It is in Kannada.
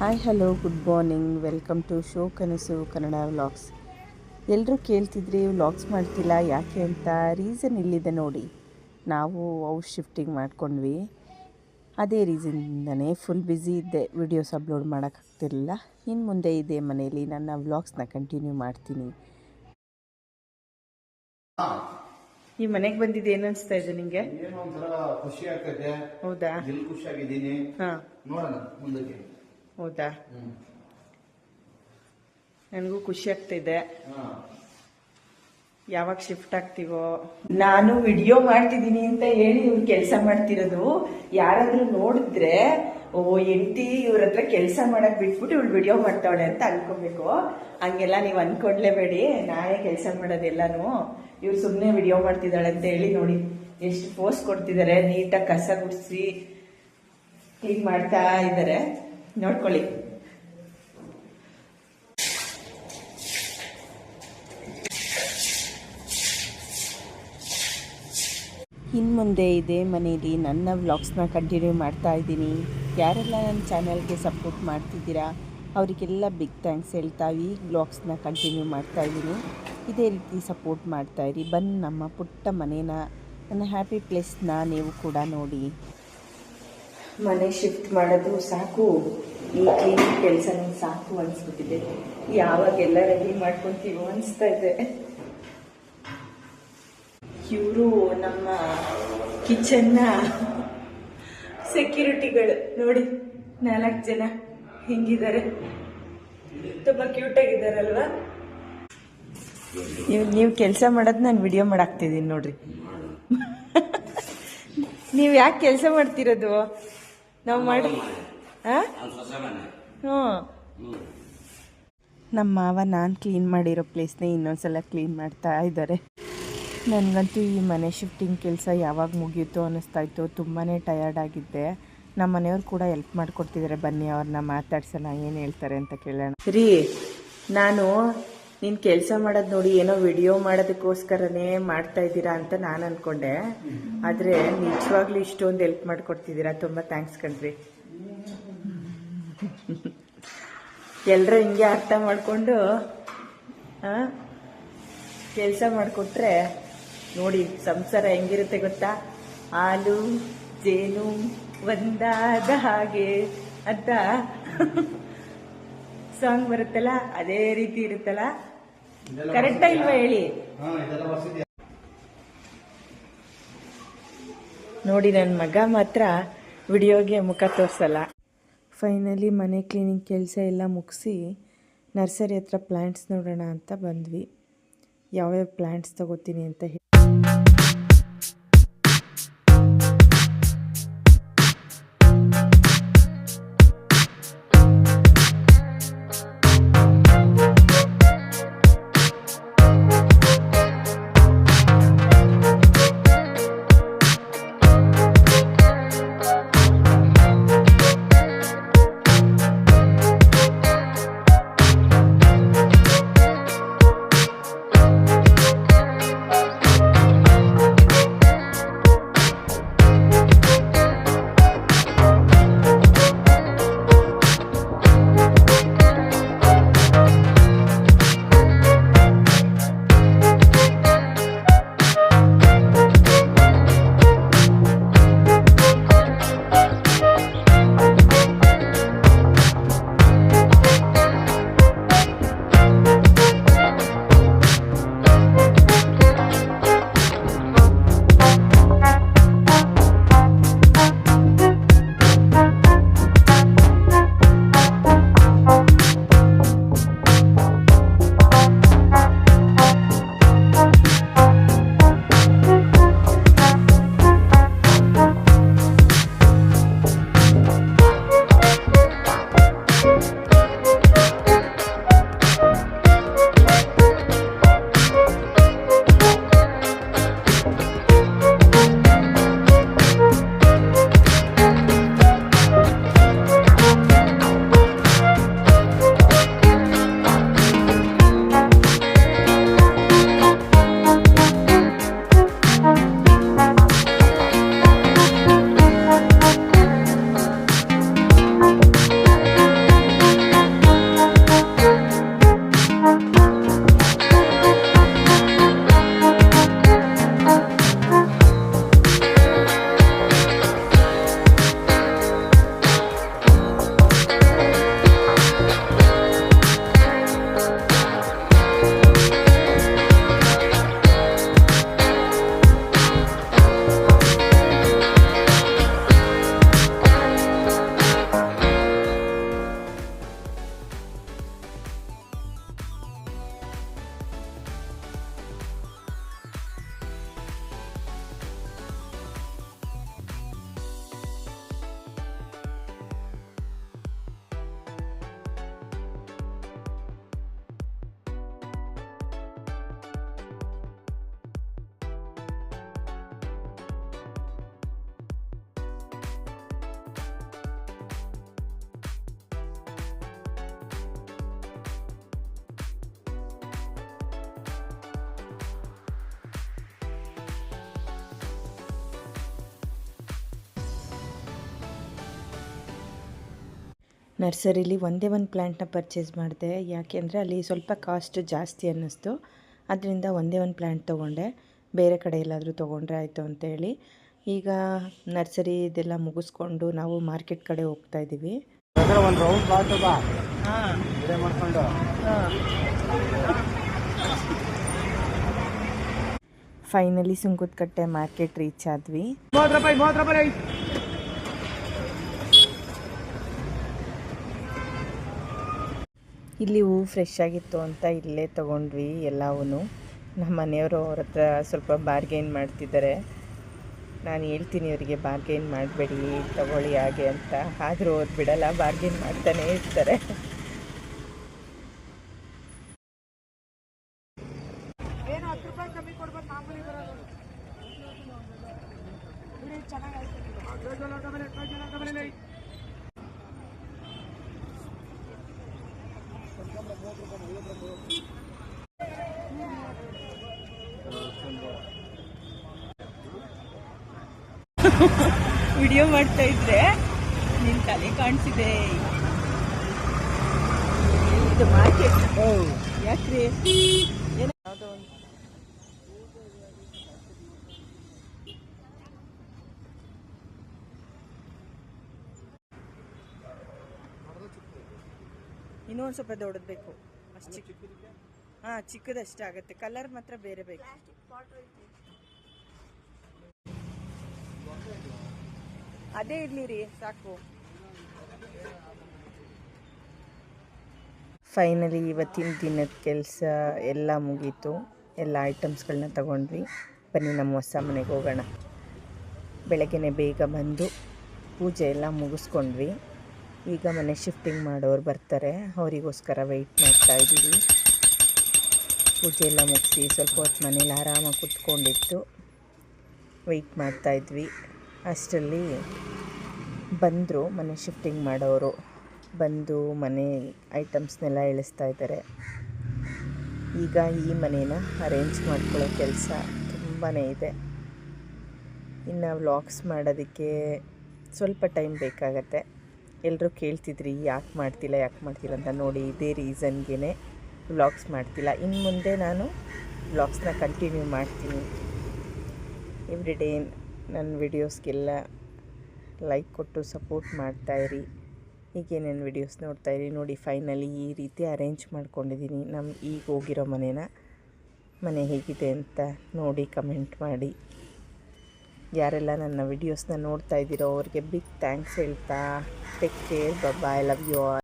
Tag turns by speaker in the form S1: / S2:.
S1: Hi hello good morning, welcome to show Kanasu Kannada vlogs. ಎಲ್ಲರೂ ಕೇಳ್ತಿದ್ರಿ ವ್ಲಾಗ್ಸ್ ಮಾಡ್ತಿಲ್ಲ ಯಾಕೆ ಅಂತ. ರೀಸನ್ ಇಲ್ಲಿದೆ ನೋಡಿ. ನಾವು ಹೌಸ್ ಶಿಫ್ಟಿಂಗ್ ಮಾಡ್ಕೊಂಡ್ವಿ. ಅದೇ ರೀಸನ್ನಿಂದನೇ ಫುಲ್ ಬ್ಯುಸಿ ಇದ್ದೆ, ವಿಡಿಯೋಸ್ ಅಪ್ಲೋಡ್ ಮಾಡೋಕ್ಕಾಗ್ತಿರಲಿಲ್ಲ. ಇನ್ನು ಮುಂದೆ ಇದೇ ಮನೆಯಲ್ಲಿ ನನ್ನ ವ್ಲಾಗ್ಸ್ನ ಕಂಟಿನ್ಯೂ ಮಾಡ್ತೀನಿ. ಈ ಮನೆಗೆ ಬಂದಿದ್ದು ಏನು ಅನಿಸ್ತಾ ಇದೆ ನಿಮಗೆ?
S2: ಏನೋ ಒಂಥರ ಖುಷಿ ಆಗ್ತದೆ.
S1: ಹೌದಾ?
S2: ಖುಷಿಯಾಗಿದ್ದೀನಿ. ನೋಡೋಣ ಮುಂದಕ್ಕೆ.
S1: ಹೌದಾ? ನನಗೂ ಖುಷಿ ಆಗ್ತಿದೆ. ಯಾವಾಗ ಶಿಫ್ಟ್ ಆಗ್ತೀವೋ. ನಾನು ವಿಡಿಯೋ ಮಾಡ್ತಿದ್ದೀನಿ ಅಂತ ಹೇಳಿ ಇವ್ರು ಕೆಲಸ ಮಾಡ್ತಿರೋದು ಯಾರಾದ್ರೂ ನೋಡಿದ್ರೆ, ಓ ಎಂಟಿ ಇವ್ರ ಹತ್ರ ಕೆಲಸ ಮಾಡಕ್ ಬಿಟ್ಬಿಟ್ಟು ಇವಳು ವಿಡಿಯೋ ಮಾಡ್ತಾವಳೆ ಅಂತ ಅನ್ಕೋಬೇಕು. ಹಂಗೆಲ್ಲ ನೀವು ಅನ್ಕೊಂಡ್ಲೇಬೇಡಿ. ನಾನೇ ಕೆಲಸ ಮಾಡೋದೆಲ್ಲಾನು. ಇವ್ರು ಸುಮ್ಮನೆ ವಿಡಿಯೋ ಮಾಡ್ತಿದ್ದಾಳೆ ಅಂತ ಹೇಳಿ ನೋಡಿ ಎಷ್ಟು ಪೋಸ್ಟ್ ಕೊಡ್ತಿದ್ದಾರೆ. ನೀಟಾಗಿ ಕಸ ಗುಡಿಸಿ ಕ್ಲೀನ್ ಮಾಡ್ತಾ ಇದ್ದಾರೆ, ನೋಡ್ಕೊಳ್ಳಿ. ಇನ್ನು ಮುಂದೆ ಇದೇ ಮನೇಲಿ ನನ್ನ ವ್ಲಾಗ್ಸ್ನ ಕಂಟಿನ್ಯೂ ಮಾಡ್ತಾ ಇದ್ದೀನಿ. ಯಾರೆಲ್ಲ ನನ್ನ ಚಾನಲ್ಗೆ ಸಪೋರ್ಟ್ ಮಾಡ್ತಿದ್ದೀರಾ ಅವರಿಗೆಲ್ಲ ಬಿಗ್ ಥ್ಯಾಂಕ್ಸ್ ಹೇಳ್ತಾ ಈ ವ್ಲಾಗ್ಸ್ನ ಕಂಟಿನ್ಯೂ ಮಾಡ್ತಾ ಇದ್ದೀನಿ. ಇದೇ ರೀತಿ ಸಪೋರ್ಟ್ ಮಾಡ್ತಾಯಿರಿ. ಬನ್ನಿ ನಮ್ಮ ಪುಟ್ಟ ಮನೇನ, ನನ್ನ ಹ್ಯಾಪಿ ಪ್ಲೇಸ್ನ ನೀವು ಕೂಡ ನೋಡಿ. ಮನೆ ಶಿಫ್ಟ್ ಮಾಡೋದು ಸಾಕು, ಈ ಕ್ಲೀನಿಂಗ್ ಕೆಲಸನೂ ಸಾಕು ಅನಿಸ್ಬಿಟ್ಟಿದೆ. ಯಾವಾಗೆಲ್ಲ ರೆಡಿ ಮಾಡ್ಕೊತೀವೋ ಅನಿಸ್ತಾ ಇದೆ. ಇವರು ನಮ್ಮ ಕಿಚನ್ನ ಸೆಕ್ಯೂರಿಟಿಗಳು ನೋಡಿ, 4 ಜನ ಹೆಂಗಿದ್ದಾರೆ, ತುಂಬ ಕ್ಯೂಟಾಗಿದ್ದಾರಲ್ವಾ? ನೀವು ಕೆಲಸ ಮಾಡೋದು ನಾನು ವಿಡಿಯೋ ಮಾಡಾಕ್ತಿದ್ದೀನಿ ನೋಡ್ರಿ. ನೀವು ಯಾಕೆ ಕೆಲಸ ಮಾಡ್ತಿರೋದು? ನಾವು ಮಾಡಿ ನಮ್ಮ ಮಾವ ನಾನು ಕ್ಲೀನ್ ಮಾಡಿರೋ ಪ್ಲೇಸ್ನ ಇನ್ನೊಂದ್ಸಲ ಕ್ಲೀನ್ ಮಾಡ್ತಾ ಇದ್ದಾರೆ. ನನಗಂತೂ ಈ ಮನೆ ಶಿಫ್ಟಿಂಗ್ ಕೆಲಸ ಯಾವಾಗ ಮುಗಿಯುತ್ತೋ ಅನ್ನಿಸ್ತಾ ಇತ್ತು. ತುಂಬಾ ಟಯರ್ಡ್ ಆಗಿದ್ದೆ. ನಮ್ಮ ಮನೆಯವ್ರು ಕೂಡ ಹೆಲ್ಪ್ ಮಾಡಿಕೊಡ್ತಿದ್ದಾರೆ. ಬನ್ನಿ ಅವ್ರನ್ನ ಮಾತಾಡ್ಸೋಣ, ಏನು ಹೇಳ್ತಾರೆ ಅಂತ ಕೇಳೋಣ. ರೀ, ನಾನು ನೀನು ಕೆಲಸ ಮಾಡೋದು ನೋಡಿ ಏನೋ ವಿಡಿಯೋ ಮಾಡೋದಕ್ಕೋಸ್ಕರನೇ ಮಾಡ್ತಾ ಇದ್ದೀರಾ ಅಂತ ನಾನು ಅಂದ್ಕೊಂಡೆ. ಆದರೆ ನಿಜವಾಗ್ಲೂ ಇಷ್ಟೊಂದು ಹೆಲ್ಪ್ ಮಾಡಿಕೊಡ್ತಿದ್ದೀರಾ, ತುಂಬ ಥ್ಯಾಂಕ್ಸ್ ಕಣ್ರಿ. ಎಲ್ಲರೂ ಹಿಂಗೆ ಅರ್ಥ ಮಾಡಿಕೊಂಡು ಕೆಲಸ ಮಾಡಿಕೊಟ್ರೆ ನೋಡಿ ಸಂಸಾರ ಹೆಂಗಿರುತ್ತೆ ಗೊತ್ತಾ? ಹಾಲು ಜೇನು ಒಂದಾದ ಹಾಗೆ ಅಂತ ಸಾಂಗ್ ಬರುತ್ತಲ್ಲ, ಅದೇ ರೀತಿ ಇರುತ್ತಲ್ಲ. ಕರೆಕ್ಟಾ ಇಲ್ವಾ ಹೇಳಿ? ನೋಡಿ, ನನ್ನ ಮಗ ಮಾತ್ರ ವಿಡಿಯೋಗೆ ಮುಖ ತೋರಿಸಲ್ಲ. ಫೈನಲಿ ಮನೆ ಕ್ಲೀನಿಂಗ್ ಕೆಲಸ ಎಲ್ಲ ಮುಗಿಸಿ ನರ್ಸರಿ ಹತ್ರ ಪ್ಲ್ಯಾಂಟ್ಸ್ ನೋಡೋಣ ಅಂತ ಬಂದ್ವಿ. ಯಾವ್ಯಾವ ಪ್ಲ್ಯಾಂಟ್ಸ್ ತಗೋತೀನಿ ಅಂತ ಹೇಳಿ ನರ್ಸರಿಲಿ ಒಂದೇ ಒಂದು ಪ್ಲ್ಯಾಂಟ್ನ ಪರ್ಚೇಸ್ ಮಾಡಿದೆ. ಯಾಕೆಂದರೆ ಅಲ್ಲಿ ಸ್ವಲ್ಪ ಕಾಸ್ಟ್ ಜಾಸ್ತಿ ಅನ್ನಿಸ್ತು. ಅದರಿಂದ ಒಂದೇ ಒಂದು ಪ್ಲ್ಯಾಂಟ್ ತೊಗೊಂಡೆ. ಬೇರೆ ಕಡೆ ಎಲ್ಲಾದರೂ ತೊಗೊಂಡ್ರೆ ಆಯಿತು ಅಂತೇಳಿ. ಈಗ ನರ್ಸರಿ ಇದೆಲ್ಲ ಮುಗಿಸ್ಕೊಂಡು ನಾವು ಮಾರ್ಕೆಟ್ ಕಡೆ ಹೋಗ್ತಾ ಇದ್ದೀವಿ.
S2: ಒಂದು ರೌಂಡ್ ಬಾಟದ ಮಾಡ್ಕೊಂಡು
S1: ಫೈನಲಿ ಸುಂಕದಕಟ್ಟೆ ಮಾರ್ಕೆಟ್ ರೀಚ್ ಆದ್ವಿ.
S2: 30 ರೂಪಾಯಿ.
S1: ಇಲ್ಲಿ ಹೂವು ಫ್ರೆಶ್ ಆಗಿತ್ತು ಅಂತ ಇಲ್ಲೇ ತೊಗೊಂಡ್ವಿ ಎಲ್ಲವೂ. ನಮ್ಮ ಮನೆಯವರು ಅವ್ರ ಹತ್ರ ಸ್ವಲ್ಪ ಬಾರ್ಗೇನ್ ಮಾಡ್ತಿದ್ದಾರೆ. ನಾನು ಹೇಳ್ತೀನಿ ಅವರಿಗೆ ಬಾರ್ಗೇನ್ ಮಾಡಬೇಡಿ, ತಗೊಳ್ಳಿ ಹಾಗೆ ಅಂತ. ಆದರೂ ಅವ್ರು ಬಿಡಲ್ಲ, ಬಾರ್ಗೇನ್ ಮಾಡ್ತಾನೇ ಇರ್ತಾರೆ. ವಿಡಿಯೋ ಮಾಡ್ತಾ ಇದ್ರೆ ನಿನ್ನ ತಲೆ ಕಾಣಿಸಿದೆ. ಇದು ಮಾರ್ಕೆಟ್. ಯಾಕ್ರಿ ಯಾವುದೋ ಒಂದು ಇನ್ನೊಂದು ಸ್ವಲ್ಪ ದೊಡ್ಡದು ಬೇಕು. ಅಷ್ಟು ಚಿಕ್ಕ. ಹಾಂ, ಚಿಕ್ಕದಷ್ಟೇ ಆಗುತ್ತೆ. ಕಲರ್ ಮಾತ್ರ ಬೇರೆ ಬೇಕು. ಅದೇ ಇರಲಿ ರೀ, ಸಾಕು. ಫೈನಲಿ ಇವತ್ತಿನ ದಿನದ ಕೆಲಸ ಎಲ್ಲ ಮುಗೀತು. ಎಲ್ಲ ಐಟಮ್ಸ್ಗಳನ್ನ ತಗೊಂಡ್ವಿ. ಬನ್ನಿ ನಮ್ಮ ಹೊಸ ಮನೆಗೆ ಹೋಗೋಣ. ಬೆಳಗ್ಗೆನೇ ಬೇಗ ಬಂದು ಪೂಜೆ ಎಲ್ಲ ಮುಗಿಸ್ಕೊಂಡ್ವಿ. ಈಗ ಮನೆ ಶಿಫ್ಟಿಂಗ್ ಮಾಡೋರು ಬರ್ತಾರೆ, ಅವರಿಗೋಸ್ಕರ ವೆಯ್ಟ್ ಮಾಡ್ತಾಯಿದ್ದೀವಿ. ಪೂಜೆ ಎಲ್ಲ ಮುಗಿಸಿ ಸ್ವಲ್ಪ ಹೊತ್ತು ಮನೇಲಿ ಆರಾಮಾಗಿ ಕುತ್ಕೊಂಡಿತ್ತು, ವೆಯ್ಟ್ ಮಾಡ್ತಾಯಿದ್ವಿ. ಅಷ್ಟರಲ್ಲಿ ಬಂದರು ಮನೆ ಶಿಫ್ಟಿಂಗ್ ಮಾಡೋರು. ಬಂದು ಮನೆ ಐಟಮ್ಸ್ನೆಲ್ಲ ಇಳಿಸ್ತಾ ಇದ್ದಾರೆ. ಈಗ ಈ ಮನೇನ ಅರೇಂಜ್ ಮಾಡ್ಕೊಳ್ಳೋ ಕೆಲಸ ತುಂಬಾ ಇದೆ. ಇನ್ನು ವ್ಲಾಗ್ಸ್ ಮಾಡೋದಕ್ಕೆ ಸ್ವಲ್ಪ ಟೈಮ್ ಬೇಕಾಗತ್ತೆ. ಎಲ್ಲರೂ ಕೇಳ್ತಿದ್ರಿ ಯಾಕೆ ಮಾಡ್ತಿಲ್ಲ ಅಂತ. ನೋಡಿ, ಇದೇ ರೀಸನ್ಗೆ ವ್ಲಾಗ್ಸ್ ಮಾಡ್ತಿಲ್ಲ. ಇನ್ನು ಮುಂದೆ ನಾನು ವ್ಲಾಗ್ಸ್ನ ಕಂಟಿನ್ಯೂ ಮಾಡ್ತೀನಿ. ಎವ್ರಿ ಡೇ ನನ್ನ ವಿಡಿಯೋಸ್ಗೆಲ್ಲ ಲೈಕ್ ಕೊಟ್ಟು ಸಪೋರ್ಟ್ ಮಾಡ್ತಾಯಿರಿ. ಹೀಗೇನೇನು ವಿಡಿಯೋಸ್ ನೋಡ್ತಾಯಿರಿ. ನೋಡಿ, ಫೈನಲಿ ಈ ರೀತಿ ಅರೇಂಜ್ ಮಾಡ್ಕೊಂಡಿದ್ದೀನಿ ಈಗ ಹೋಗಿರೋ ಮನೆ ಹೇಗಿದೆ ಅಂತ ನೋಡಿ ಕಮೆಂಟ್ ಮಾಡಿ. ಯಾರೆಲ್ಲ ನನ್ನ ವಿಡಿಯೋಸ್ನ ನೋಡ್ತಾ ಇದ್ದೀರೋ ಅವ್ರಿಗೆ ಬಿಗ್ ಥ್ಯಾಂಕ್ಸ್ ಹೇಳ್ತಾ, take care, bye, love you all.